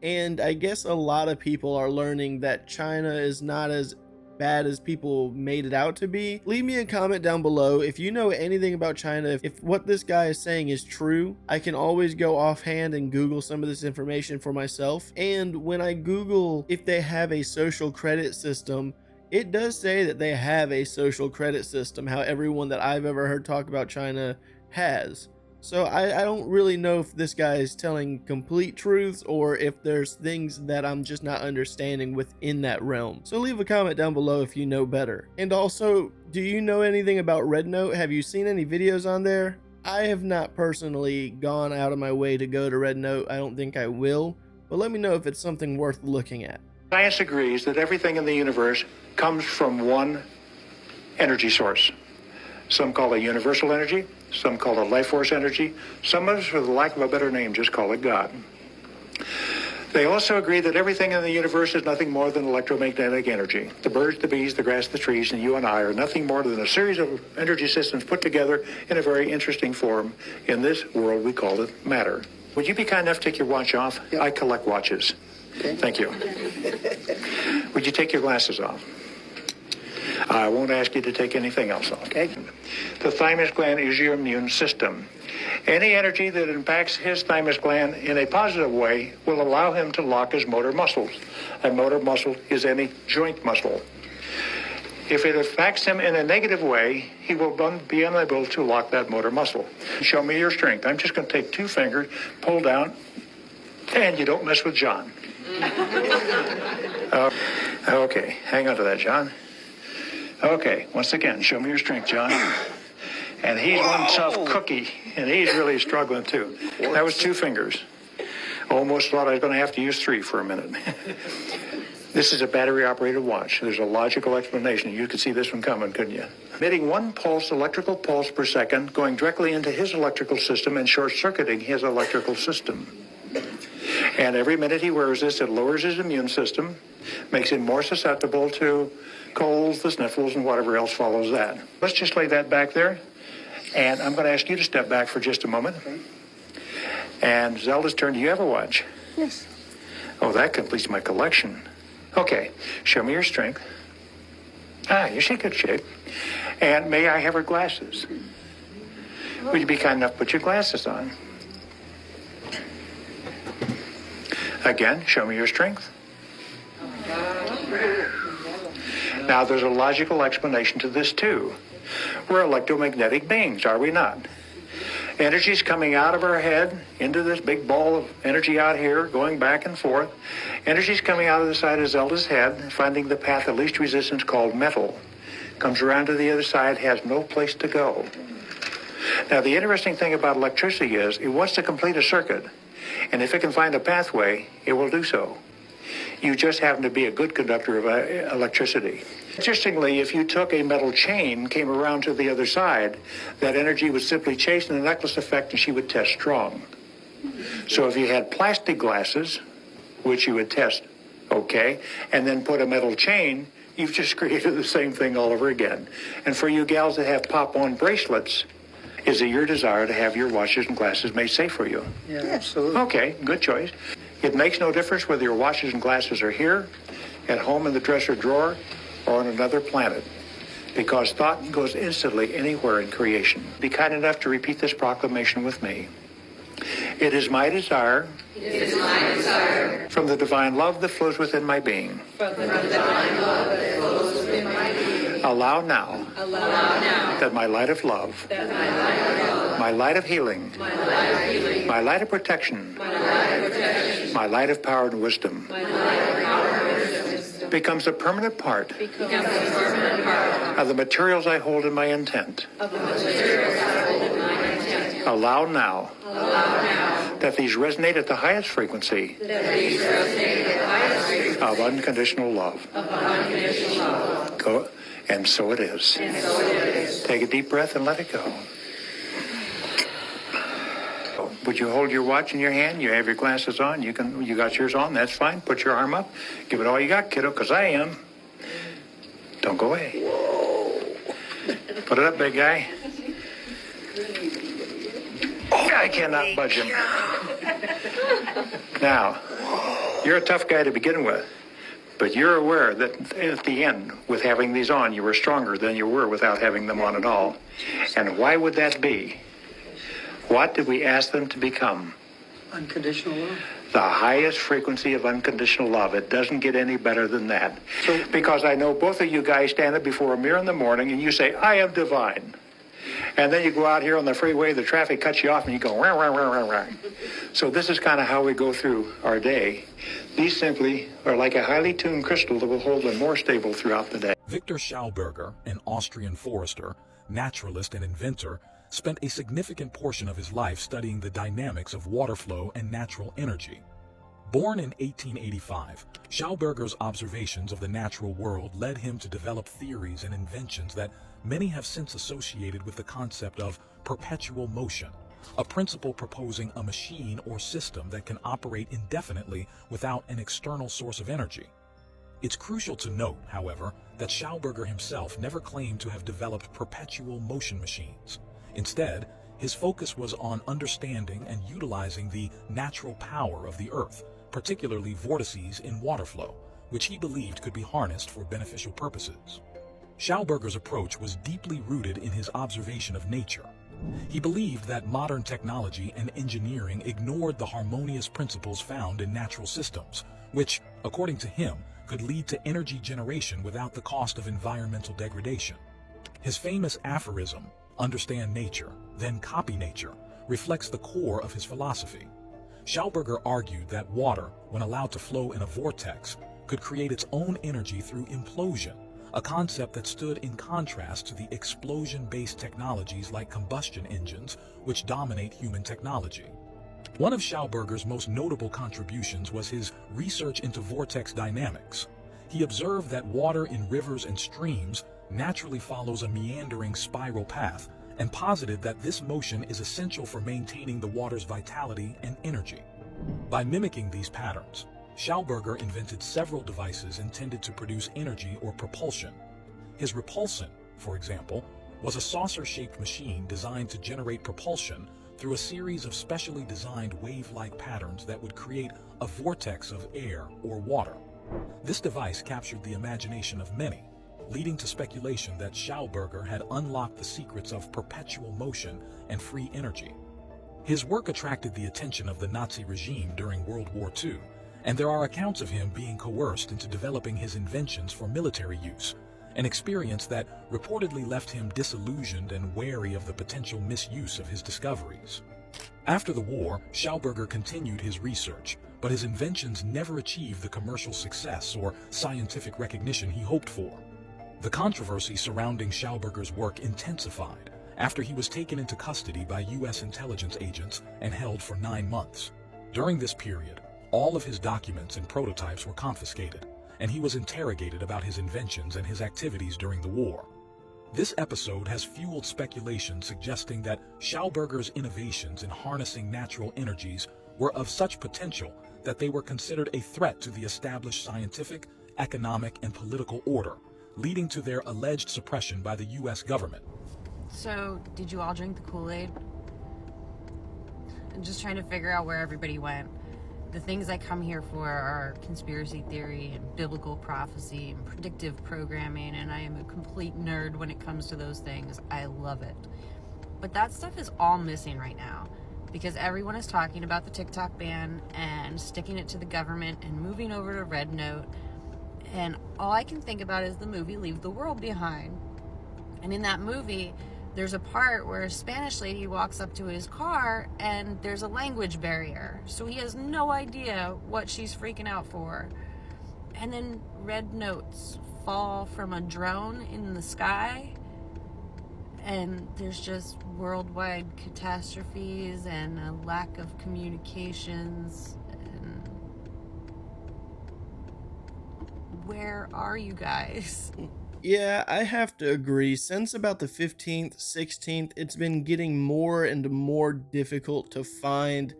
And I guess a lot of people are learning that China is not as bad as people made it out to be. Leave me a comment down below if you know anything about China. If what this guy is saying is true, I can always go offhand and Google some of this information for myself. And when I Google if they have a social credit system, it does say that they have a social credit system, how everyone that I've ever heard talk about China has. So I don't really know if this guy is telling complete truths or if there's things that I'm just not understanding within that realm. So leave a comment down below if you know better. And also, do you know anything about Red Note? Have you seen any videos on there? I have not personally gone out of my way to go to Red Note. I don't think I will, but let me know if it's something worth looking at. Science agrees that everything in the universe comes from one energy source. Some call it universal energy, some call it life force energy, some of us, for the lack of a better name, just call it God. They also agree that everything in the universe is nothing more than electromagnetic energy. The birds, the bees, the grass, the trees, and you and I are nothing more than a series of energy systems put together in a very interesting form. In this world, we call it matter. Would you be kind enough to take your watch off? I collect watches. Okay. Thank you. Would you take your glasses off? I won't ask you to take anything else off. Okay. The thymus gland is your immune system. Any energy that impacts his thymus gland in a positive way will allow him to lock his motor muscles. A motor muscle is any joint muscle. If it affects him in a negative way, he will be unable to lock that motor muscle. Show me your strength. I'm just going to take 2 fingers, pull down, and you don't mess with John. Okay, hang on to that, John. Okay, once again, show me your strength, John. And he's one tough cookie, and he's really struggling too. That was 2 fingers. Almost thought I was going to have to use 3 for a minute. This is a battery-operated watch. There's a logical explanation. You could see this one coming, couldn't you? Emitting 1 pulse, electrical pulse per second, going directly into his electrical system and short-circuiting his electrical system. And every minute he wears this, it lowers his immune system, makes him more susceptible to colds, the sniffles, and whatever else follows that. Let's just lay that back there. And I'm going to ask you to step back for just a moment. Okay. And Zelda's turn. Do you have a watch? Yes. Oh, that completes my collection. Okay, show me your strength. You're in good shape. And may I have her glasses? Would you be kind enough to put your glasses on? Again, show me your strength. Now, there's a logical explanation to this, too. We're electromagnetic beings, are we not? Energy's coming out of our head into this big ball of energy out here, going back and forth. Energy's coming out of the side of Zelda's head, finding the path of least resistance called metal. Comes around to the other side, has no place to go. Now, the interesting thing about electricity is it wants to complete a circuit. And if it can find a pathway, it will do so. You just happen to be a good conductor of electricity. Interestingly, if you took a metal chain, came around to the other side, that energy would simply chase in the necklace effect and she would test strong. So if you had plastic glasses, which you would test okay, and then put a metal chain, you've just created the same thing all over again. And for you gals that have pop-on bracelets, is it your desire to have your watches and glasses made safe for you? Yeah, absolutely. Okay, good choice. It makes no difference whether your watches and glasses are here, at home in the dresser drawer, or on another planet, because thought goes instantly anywhere in creation. Be kind enough to repeat this proclamation with me. It is my desire, from the divine love that flows within my being. Allow now, that my light of love, my light of healing, my light of protection, my light of power and wisdom, becomes a permanent part of the materials I hold in my intent. Allow now that these resonate at the highest frequency of unconditional love. Go, and so it is. Take a deep breath and let it go. Would you hold your watch in your hand? You have your glasses on. You got yours on. That's fine. Put your arm up. Give it all you got, kiddo, because I am. Don't go away. Put it up, big guy. I cannot budge him. Now, you're a tough guy to begin with, but you're aware that at the end, with having these on, you were stronger than you were without having them on at all. And why would that be? What did we ask them to become? Unconditional love. The highest frequency of unconditional love. It doesn't get any better than that. Because I know both of you guys stand up before a mirror in the morning and you say, I am divine. And then you go out here on the freeway, the traffic cuts you off, and you go, rah, rah, rah, rah, rah. So this is kind of how we go through our day. These simply are like a highly tuned crystal that will hold them more stable throughout the day. Viktor Schauberger, an Austrian forester, naturalist, and inventor, spent a significant portion of his life studying the dynamics of water flow and natural energy. Born in 1885, Schauberger's observations of the natural world led him to develop theories and inventions that many have since associated with the concept of perpetual motion, a principle proposing a machine or system that can operate indefinitely without an external source of energy. It's crucial to note, however, that Schauberger himself never claimed to have developed perpetual motion machines. Instead, his focus was on understanding and utilizing the natural power of the Earth, particularly vortices in water flow, which he believed could be harnessed for beneficial purposes. Schauberger's approach was deeply rooted in his observation of nature. He believed that modern technology and engineering ignored the harmonious principles found in natural systems, which, according to him, could lead to energy generation without the cost of environmental degradation. His famous aphorism, "Understand nature, then copy nature," reflects the core of his philosophy. Schauberger argued that water, when allowed to flow in a vortex, could create its own energy through implosion, a concept that stood in contrast to the explosion-based technologies like combustion engines, which dominate human technology. One of Schauberger's most notable contributions was his research into vortex dynamics. He observed that water in rivers and streams naturally follows a meandering spiral path, and posited that this motion is essential for maintaining the water's vitality and energy. By mimicking these patterns, Schauberger invented several devices intended to produce energy or propulsion. His repulsion, for example, was a saucer-shaped machine designed to generate propulsion through a series of specially designed wave-like patterns that would create a vortex of air or water. This device captured the imagination of many, leading to speculation that Schauberger had unlocked the secrets of perpetual motion and free energy. His work attracted the attention of the Nazi regime during World War II, and there are accounts of him being coerced into developing his inventions for military use, an experience that reportedly left him disillusioned and wary of the potential misuse of his discoveries. After the war, Schauberger continued his research, but his inventions never achieved the commercial success or scientific recognition he hoped for. The controversy surrounding Schauberger's work intensified after he was taken into custody by U.S. intelligence agents and held for 9 months. During this period, all of his documents and prototypes were confiscated, and he was interrogated about his inventions and his activities during the war. This episode has fueled speculation suggesting that Schauberger's innovations in harnessing natural energies were of such potential that they were considered a threat to the established scientific, economic, and political order, leading to their alleged suppression by the U.S. government. So, did you all drink the Kool-Aid? I'm just trying to figure out where everybody went. The things I come here for are conspiracy theory and biblical prophecy and predictive programming, and I am a complete nerd when it comes to those things. I love it. But that stuff is all missing right now, because everyone is talking about the TikTok ban and sticking it to the government and moving over to Red Note. And all I can think about is the movie Leave the World Behind. And in that movie, there's a part where a Spanish lady walks up to his car and there's a language barrier. So he has no idea what she's freaking out for. And then red notes fall from a drone in the sky. And there's just worldwide catastrophes and a lack of communications. Where are you guys? Yeah, I have to agree. Since about the 15th, 16th, it's been getting more and more difficult to find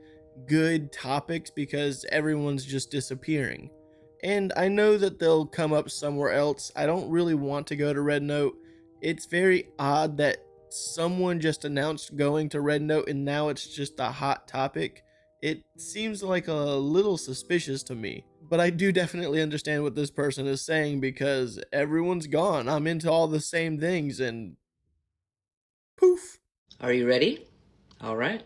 good topics because everyone's just disappearing. And I know that they'll come up somewhere else. I don't really want to go to Red Note. It's very odd that someone just announced going to Red Note and now it's just a hot topic, it seems like a little suspicious to me. But I do definitely understand what this person is saying because everyone's gone. I'm into all the same things and poof. Are you ready? All right.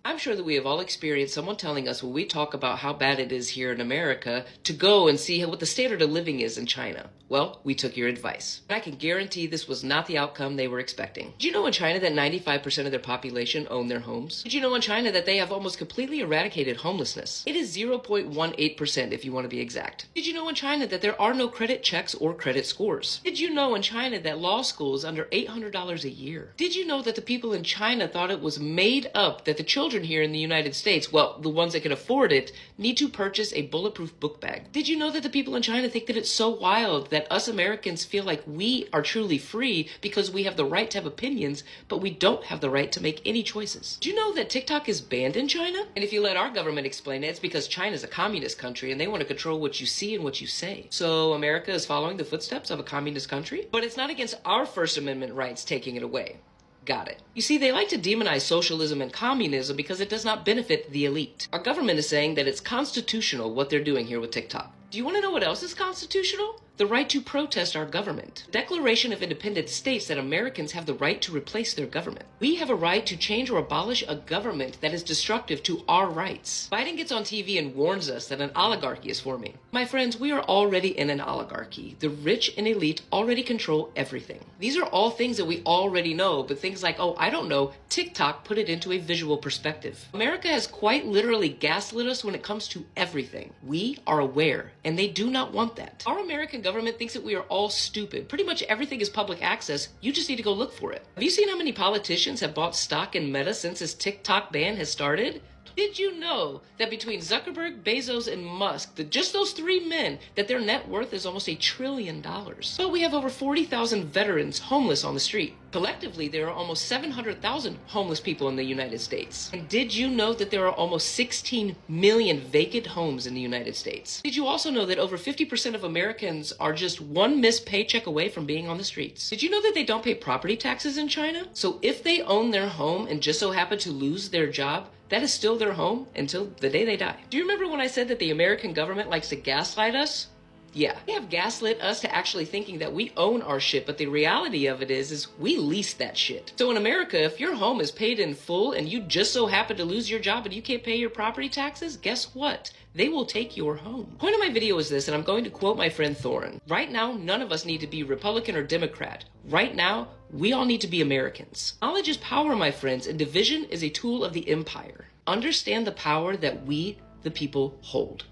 I'm sure that we have all experienced someone telling us when we talk about how bad it is here in America to go and see what the standard of living is in China. Well, we took your advice. And I can guarantee this was not the outcome they were expecting. Did you know in China that 95% of their population own their homes? Did you know in China that they have almost completely eradicated homelessness? It is 0.18% if you want to be exact. Did you know in China that there are no credit checks or credit scores? Did you know in China that law school is under $800 a year? Did you know that the people in China thought it was made up that the children here in the United States, well, the ones that can afford it, need to purchase a bulletproof book bag? Did you know that the people in China think that it's so wild that us Americans feel like we are truly free because we have the right to have opinions, but we don't have the right to make any choices? Do you know that TikTok is banned in China? And if you let our government explain it, it's because China's a communist country and they want to control what you see and what you say. So America is following the footsteps of a communist country, but it's not against our First Amendment rights taking it away. Got it. You see, they like to demonize socialism and communism because it does not benefit the elite. Our government is saying that it's constitutional what they're doing here with TikTok. Do you want to know what else is constitutional? The right to protest our government. The Declaration of Independence states that Americans have the right to replace their government. We have a right to change or abolish a government that is destructive to our rights. Biden gets on TV and warns us that an oligarchy is forming. My friends, we are already in an oligarchy. The rich and elite already control everything. These are all things that we already know, but things like, oh, I don't know, TikTok put it into a visual perspective. America has quite literally gaslit us when it comes to everything. We are aware, and they do not want that. Our American government thinks that we are all stupid. Pretty much everything is public access. You just need to go look for it. Have you seen how many politicians have bought stock in Meta since this TikTok ban has started? Did you know that between Zuckerberg, Bezos, and Musk, that just those three men, that their net worth is almost $1 trillion? But we have over 40,000 veterans homeless on the street. Collectively, there are almost 700,000 homeless people in the United States. And did you know that there are almost 16 million vacant homes in the United States? Did you also know that over 50% of Americans are just one missed paycheck away from being on the streets? Did you know that they don't pay property taxes in China? So if they own their home and just so happen to lose their job, that is still their home until the day they die. Do you remember when I said that the American government likes to gaslight us? Yeah, they have gaslit us to actually thinking that we own our shit, but the reality of it is we lease that shit. So in America, if your home is paid in full and you just so happen to lose your job and you can't pay your property taxes, guess what? They will take your home. The point of my video is this, and I'm going to quote my friend Thorin. Right now, none of us need to be Republican or Democrat. Right now, we all need to be Americans. Knowledge is power, my friends, and division is a tool of the empire. Understand the power that we, the people, hold.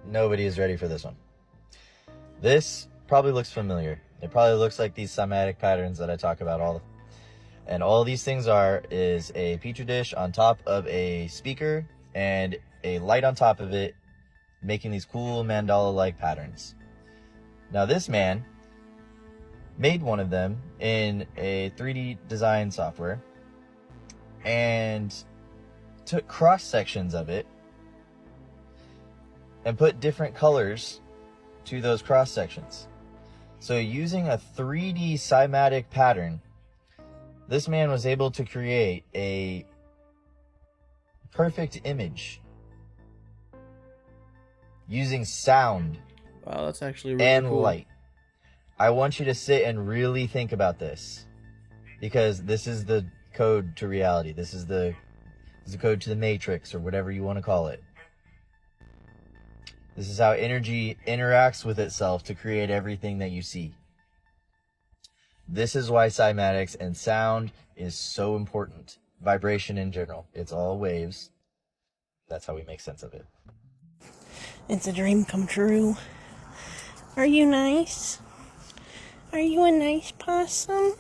Nobody is ready for this one. This probably looks familiar. It probably looks like these cymatic patterns that I talk about and all these things is a petri dish on top of a speaker and a light on top of it, making these cool mandala-like patterns. Now this man made one of them in a 3D design software and took cross sections of it and put different colors to those cross sections. So using a 3D cymatic pattern, this man was able to create a perfect image using sound. Wow, that's actually really and cool. Light. I want you to sit and really think about this, because this is the code to reality. This is the code to the matrix, or whatever you want to call it. This is how energy interacts with itself to create everything that you see. This is why cymatics and sound is so important. Vibration in general. It's all waves. That's how we make sense of it. It's a dream come true. Are you nice? Are you a nice possum?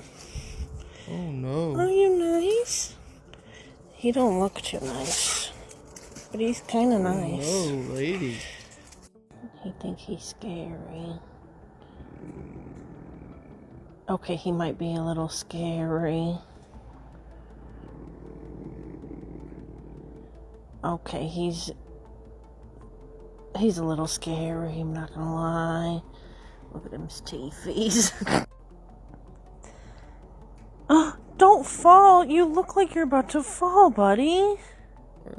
Oh no. Are you nice? He don't look too nice, but he's kind of nice. Oh, lady. He think he's scary. Okay, he might be a little scary. Okay, he's a little scary, I'm not gonna lie. Look at his teethies. Oh, don't Don't fall. You look like you're about to fall, buddy.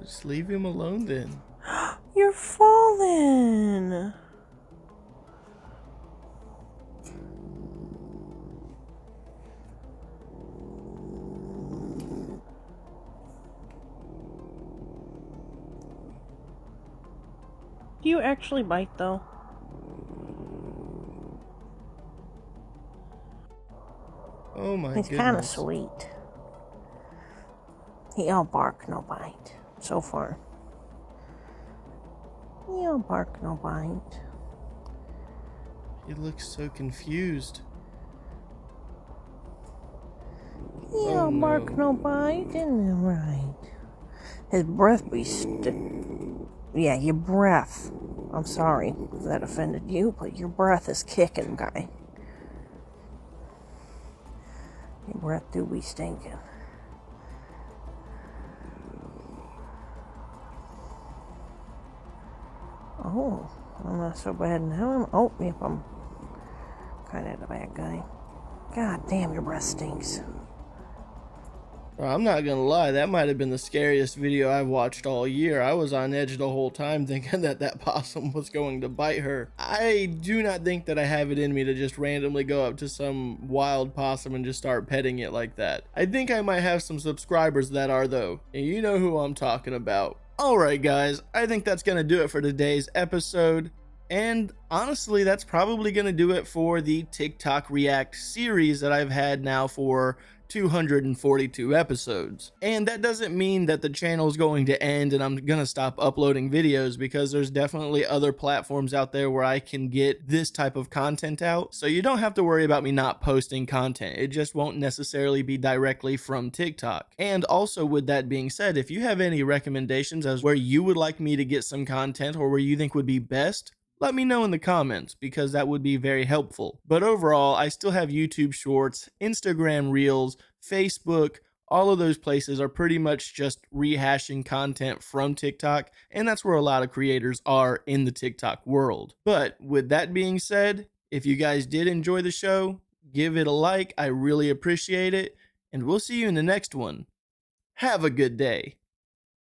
Just leave him alone then. You're falling. Do you actually bite, though? Oh my goodness. He's kind of sweet. He all bark, no bite, so far. He all bark, no bite. He looks so confused. He all bark, no bite, isn't it right? His breath be Yeah, your breath. I'm sorry if that offended you, but your breath is kicking, guy. Your breath do be stinking. Oh, I'm not so bad now. Oh, yep, I'm kind of the bad guy. God damn, your breath stinks. I'm not gonna lie, that might have been the scariest video I've watched all year. I was on edge the whole time thinking that possum was going to bite her. I do not think that I have it in me to just randomly go up to some wild possum and just start petting it like that. I think I might have some subscribers that are though, and you know who I'm talking about. Alright guys, I think that's gonna do it for today's episode. And honestly, that's probably gonna do it for the TikTok React series that I've had now for 242 episodes. And that doesn't mean that the channel is going to end and I'm gonna stop uploading videos, because there's definitely other platforms out there where I can get this type of content out. So you don't have to worry about me not posting content. It just won't necessarily be directly from TikTok. And also, with that being said, if you have any recommendations as where you would like me to get some content or where you think would be best, let me know in the comments, because that would be very helpful. But overall, I still have YouTube Shorts, Instagram Reels, Facebook. All of those places are pretty much just rehashing content from TikTok, and that's where a lot of creators are in the TikTok world. But with that being said, if you guys did enjoy the show, give it a like. I really appreciate it, and we'll see you in the next one. Have a good day.